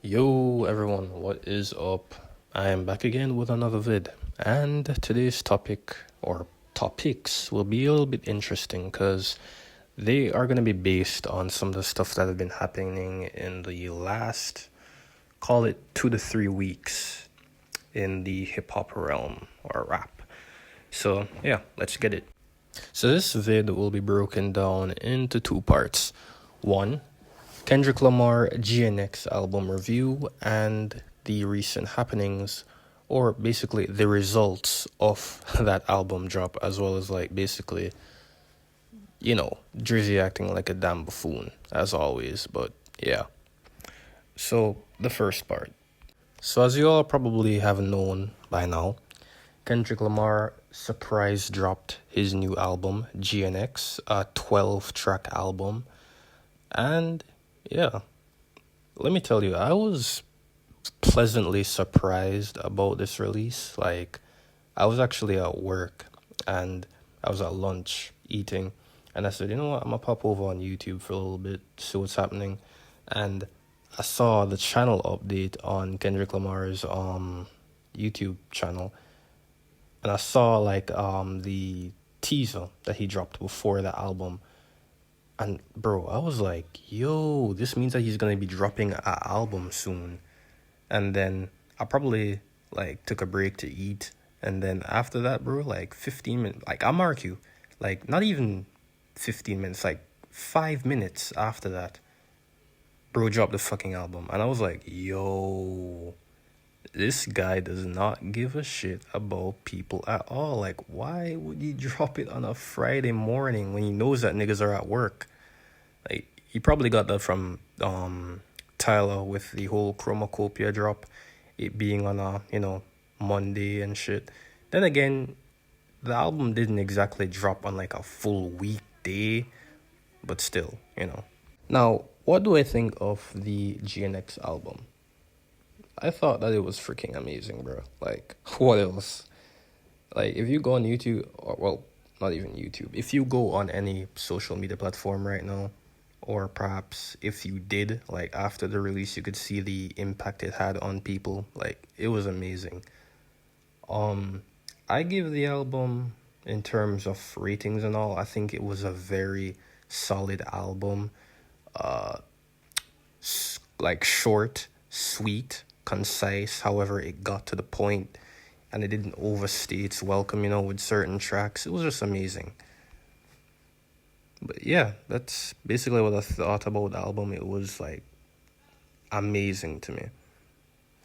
Yo everyone, what is up? I am back again with another vid, and today's topic or topics will be a little bit interesting because they are going to be based on some of the stuff that have been happening in the last, call it 2 to 3 weeks in the hip hop realm or rap. So, yeah, let's get it. So, this vid will be broken down into two parts. One, Kendrick Lamar GNX album review and the recent happenings, or basically the results of that album drop, as well as like basically, Drizzy acting like a damn buffoon, as always. But yeah. So, the first part. So, as you all probably have known by now, Kendrick Lamar surprise dropped his new album, GNX, a 12-track album. And yeah, let me tell you, I was pleasantly surprised about this release. Like, I was actually at work and I was at lunch eating, and I said, you know what, I'm gonna pop over on YouTube for a little bit, see what's happening. And I saw the channel update on Kendrick Lamar's YouTube channel, and I saw like the teaser that he dropped before the album. And bro, I was like, yo, this means that he's gonna be dropping an album soon. And then I probably like took a break to eat. And then after that, bro, like 15 minutes, like I mark you, like not even 15 minutes, like 5 minutes after that, bro dropped the fucking album. And I was like, yo, this guy does not give a shit about people at all. Like, why would he drop it on a Friday morning when he knows that niggas are at work? Like, he probably got that from Tyler with the whole Chromacopia drop, it being on a, Monday and shit. Then again, the album didn't exactly drop on like a full weekday, but still. Now, what do I think of the GNX album? I thought that it was freaking amazing, bro. Like, what else? Like, if you go on YouTube, or, well, not even YouTube, if you go on any social media platform right now, or perhaps if you did, like, after the release, you could see the impact it had on people. Like, it was amazing. I give the album, in terms of ratings and all, I think it was a very solid album. Like, short, sweet, concise, however it got to the point, and it didn't overstay its welcome, with certain tracks. It was just amazing. But yeah, that's basically what I thought about the album. It was like amazing to me.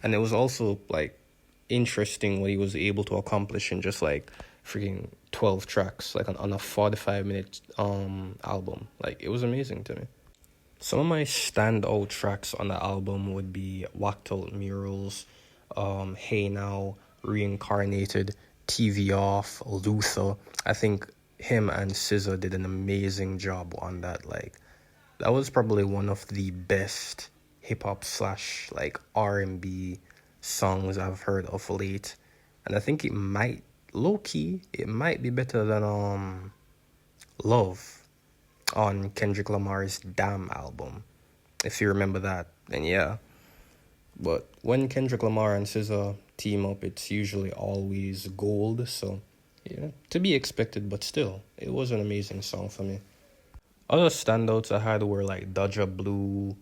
And it was also like interesting what he was able to accomplish in just like freaking 12 tracks, like on a 45-minute album. Like, it was amazing to me. Some of my standout tracks on the album would be Whacked Out Murals, Hey Now, Reincarnated, TV Off, Luther. I think him and SZA did an amazing job on that. Like, that was probably one of the best hip hop slash like R&B songs I've heard of late. And I think it might, low key, it might be better than Love on Kendrick Lamar's Damn album. If you remember that, then yeah. But when Kendrick Lamar and SZA team up, it's usually always gold. So, yeah, to be expected, but still, it was an amazing song for me. Other standouts I had were like Dodger Blue,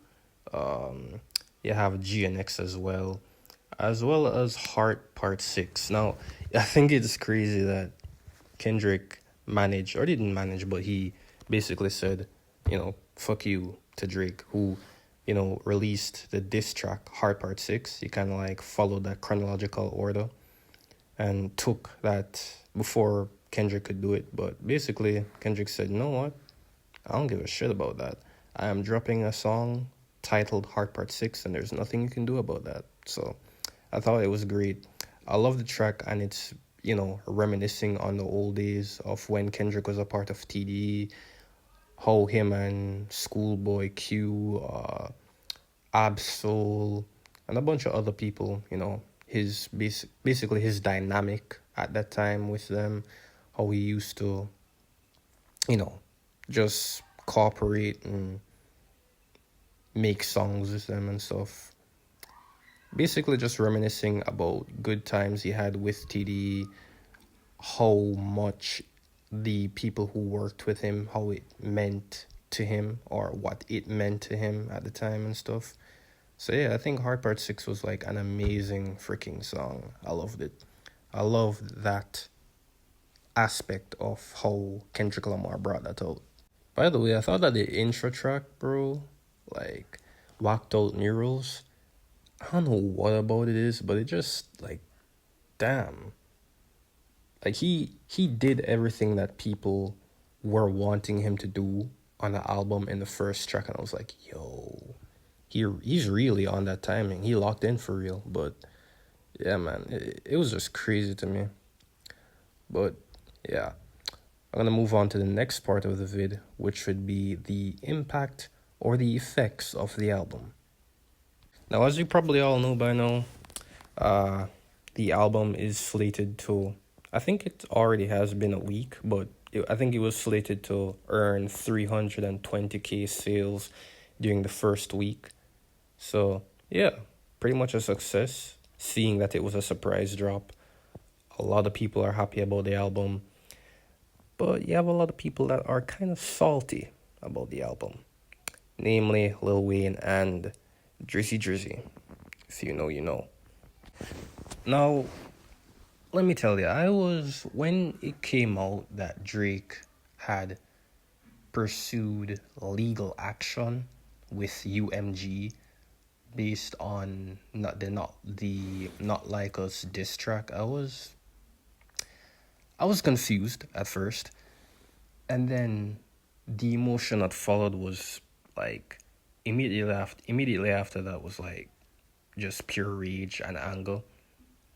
you have GNX as well as Heart Part 6. Now, I think it's crazy that Kendrick managed, or didn't manage, but he basically said, fuck you to Drake, who, released the diss track Heart Part 6. He kind of like followed that chronological order and took that before Kendrick could do it. But basically, Kendrick said, you know what? I don't give a shit about that. I am dropping a song titled Heart Part 6, and there's nothing you can do about that. So I thought it was great. I love the track, and it's, reminiscing on the old days of when Kendrick was a part of TDE, how him and Schoolboy Q, Absol, and a bunch of other people, his basically his dynamic at that time with them, how he used to, just cooperate and make songs with them and stuff. basically just reminiscing about good times he had with TD, how much the people who worked with him, how it meant to him, or what it meant to him at the time and stuff. So yeah, I think Hard Part 6 was like an amazing freaking song. I loved it. I loved that aspect of how Kendrick Lamar brought that out. By the way, I thought that the intro track, bro, like Whacked Out Neurals, I don't know what about it is, but it just like damn. Like he did everything that people were wanting him to do on the album in the first track, and I was like, yo, he's really on that timing. He locked in for real. But yeah, man, it was just crazy to me. But yeah, I'm gonna move on to the next part of the vid, which would be the impact or the effects of the album. Now, as you probably all know by now, uh, the album is slated to, I think it already has been a week, but I think it was slated to earn 320K sales during the first week. So, yeah, pretty much a success, seeing that it was a surprise drop. A lot of people are happy about the album, but you have a lot of people that are kind of salty about the album, namely Lil Wayne and Drizzy Drizzy. If you know, you know. Now, let me tell you, when it came out that Drake had pursued legal action with UMG based on Not Like Us diss track, I was confused at first, and then the emotion that followed was like immediately after that was like just pure rage and anger.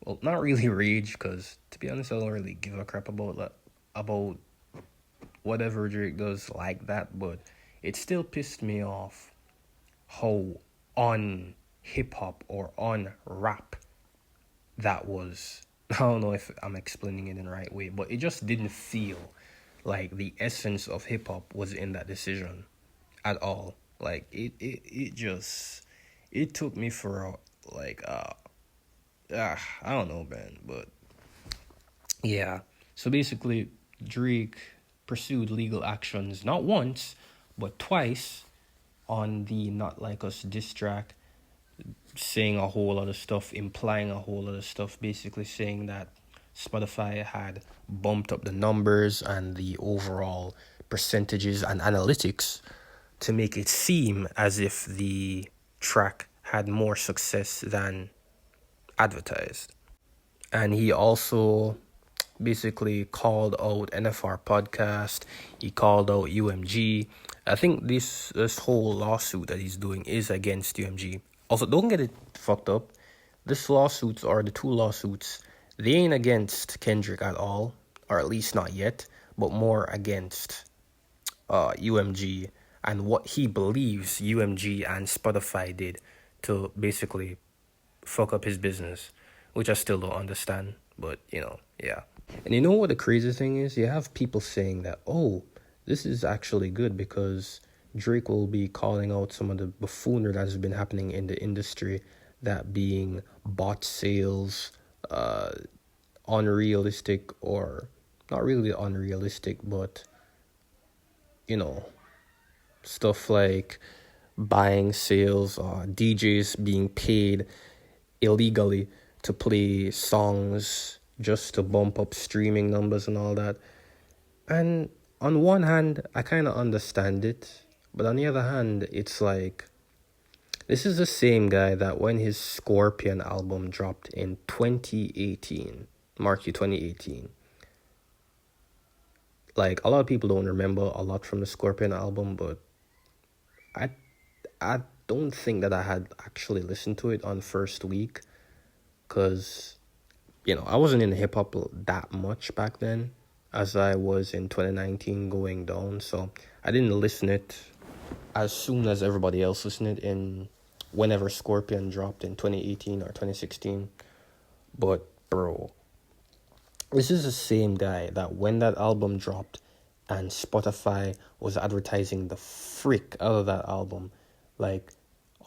Well, not really rage, because to be honest, I don't really give a crap about whatever Drake does like that, but it still pissed me off how on hip hop or on rap that was. I don't know if I'm explaining it in the right way, but it just didn't feel like the essence of hip hop was in that decision at all. Like it just it took me for a I don't know, man, but yeah. So basically, Drake pursued legal actions not once, but twice on the Not Like Us diss track, saying a whole lot of stuff, implying a whole lot of stuff, basically saying that Spotify had bumped up the numbers and the overall percentages and analytics to make it seem as if the track had more success than advertised. And he also basically called out NFR podcast. He called out UMG. I think this whole lawsuit that he's doing is against UMG. Also, don't get it fucked up. This lawsuits or the two lawsuits, they ain't against Kendrick at all, or at least not yet, but more against UMG and what he believes UMG and Spotify did to basically fuck up his business, which I still don't understand, but yeah. And you know what the crazy thing is? You have people saying that, oh, this is actually good because Drake will be calling out some of the buffoonery that has been happening in the industry, that being bot sales, unrealistic, or not really unrealistic, but stuff like buying sales, DJs being paid illegally to play songs just to bump up streaming numbers and all that. And on one hand, I kind of understand it, but on the other hand, it's like, this is the same guy that when his Scorpion album dropped in 2018, mark you 2018, like a lot of people don't remember a lot from the Scorpion album, but I don't think that I had actually listened to it on first week, because I wasn't in hip hop that much back then as I was in 2019 going down. So I didn't listen it as soon as everybody else listened it in whenever Scorpion dropped in 2018 or 2016. But bro, this is the same guy that when that album dropped and Spotify was advertising the frick out of that album, like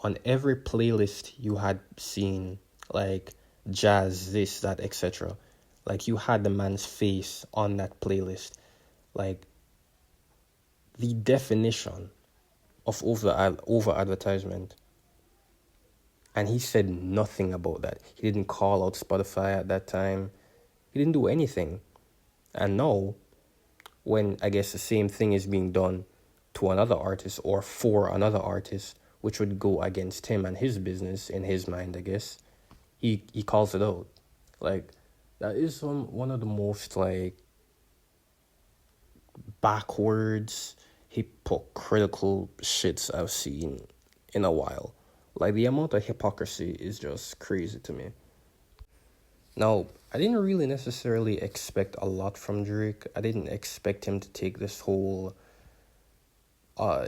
on every playlist you had seen, like jazz, this, that, etc. Like you had the man's face on that playlist. Like the definition of over advertisement. And he said nothing about that. He didn't call out Spotify at that time. He didn't do anything. And now, when I guess the same thing is being done to another artist or for another artist, which would go against him and his business in his mind, I guess, he calls it out. Like, that is one of the most, like, backwards, hypocritical shits I've seen in a while. Like, the amount of hypocrisy is just crazy to me. Now, I didn't really necessarily expect a lot from Drake. I didn't expect him to take this whole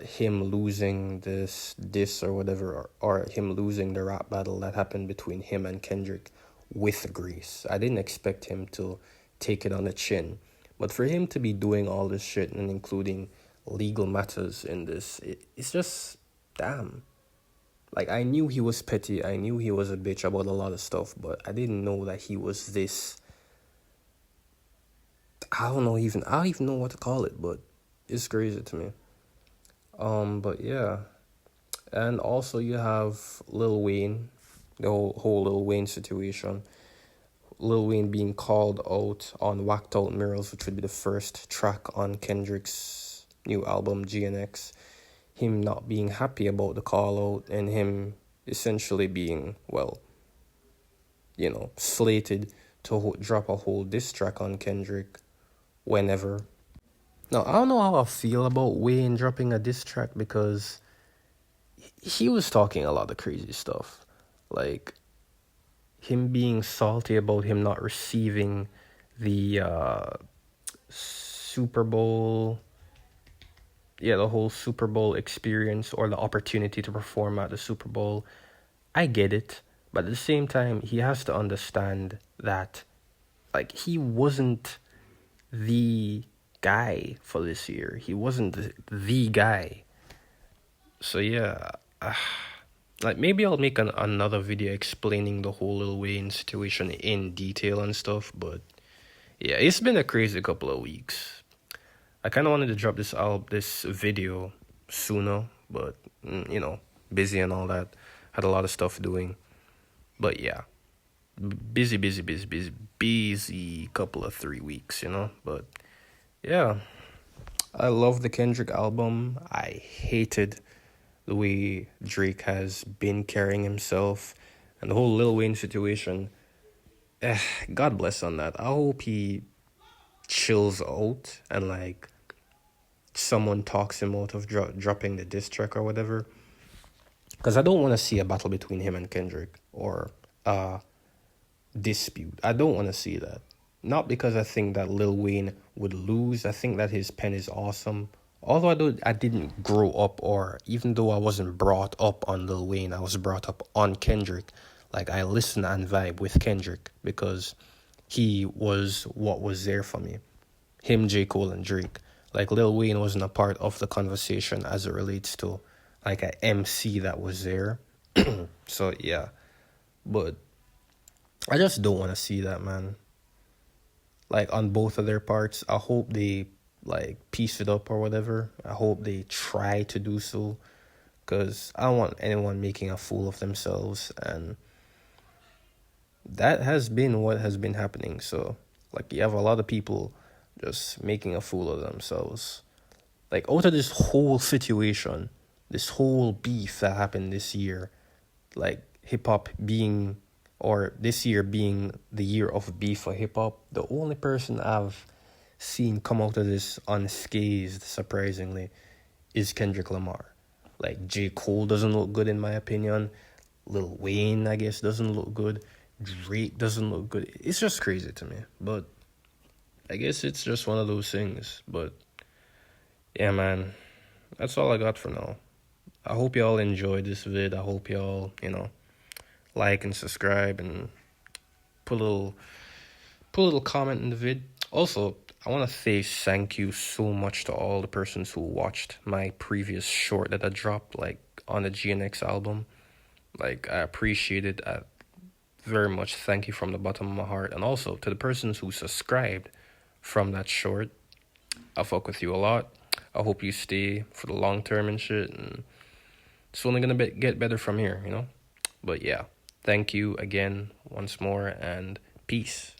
him losing this or whatever, or him losing the rap battle that happened between him and Kendrick with Grease. I didn't expect him to take it on the chin. But for him to be doing all this shit and including legal matters in this, it's just, damn. Like, I knew he was petty. I knew he was a bitch about a lot of stuff, but I didn't know that he was this. I don't even know what to call it, but it's crazy to me. But yeah. And also you have Lil Wayne, the whole Lil Wayne situation. Lil Wayne being called out on Whacked Out Mirrors, which would be the first track on Kendrick's new album, GNX. Him not being happy about the call out and him essentially being, well, slated to drop a whole diss track on Kendrick whenever. Now, I don't know how I feel about Wayne dropping a diss track because he was talking a lot of crazy stuff. Like, him being salty about him not receiving the Super Bowl, the whole Super Bowl experience or the opportunity to perform at the Super Bowl. I get it, but at the same time, he has to understand that, like, he wasn't the guy for this year. He wasn't the guy. So yeah, like maybe I'll make another video explaining the whole Lil Wayne situation in detail and stuff. But yeah, it's been a crazy couple of weeks. I kind of wanted to drop this video sooner, but busy and all that. Had a lot of stuff doing. But yeah, busy couple of 3 weeks, But yeah, I love the Kendrick album. I hated the way Drake has been carrying himself and the whole Lil Wayne situation. God bless on that. I hope he chills out and like someone talks him out of dropping the diss track or whatever. Because I don't want to see a battle between him and Kendrick or dispute. I don't want to see that. Not because I think that Lil Wayne would lose. I think that his pen is awesome. Although I didn't grow up, or even though I wasn't brought up on Lil Wayne, I was brought up on Kendrick. Like, I listen and vibe with Kendrick because he was what was there for me. Him, J. Cole, and Drake. Like, Lil Wayne wasn't a part of the conversation as it relates to, like, an MC that was there. So, yeah. But I just don't want to see that, man. Like, on both of their parts. I hope they, like, piece it up or whatever. I hope they try to do so. Because I don't want anyone making a fool of themselves. And that has been what has been happening. So, like, you have a lot of people just making a fool of themselves. Like, out of this whole situation, this whole beef that happened this year, like, hip-hop being, or this year being the year of beef for hip-hop, the only person I've seen come out of this unscathed, surprisingly, is Kendrick Lamar. Like, J. Cole doesn't look good in my opinion. Lil Wayne, I guess, doesn't look good. Drake doesn't look good. It's just crazy to me. But I guess it's just one of those things. But yeah, man, that's all I got for now. I hope y'all enjoyed this vid. I hope y'all, like and subscribe and put a little comment in the vid. Also, I want to say thank you so much to all the persons who watched my previous short that I dropped, like, on the GNX album. Like, I appreciate it. I very much thank you from the bottom of my heart. And also to the persons who subscribed from that short, I fuck with you a lot. I hope you stay for the long term and shit. And it's only gonna get better from here, you know? But yeah, thank you again once more, and peace.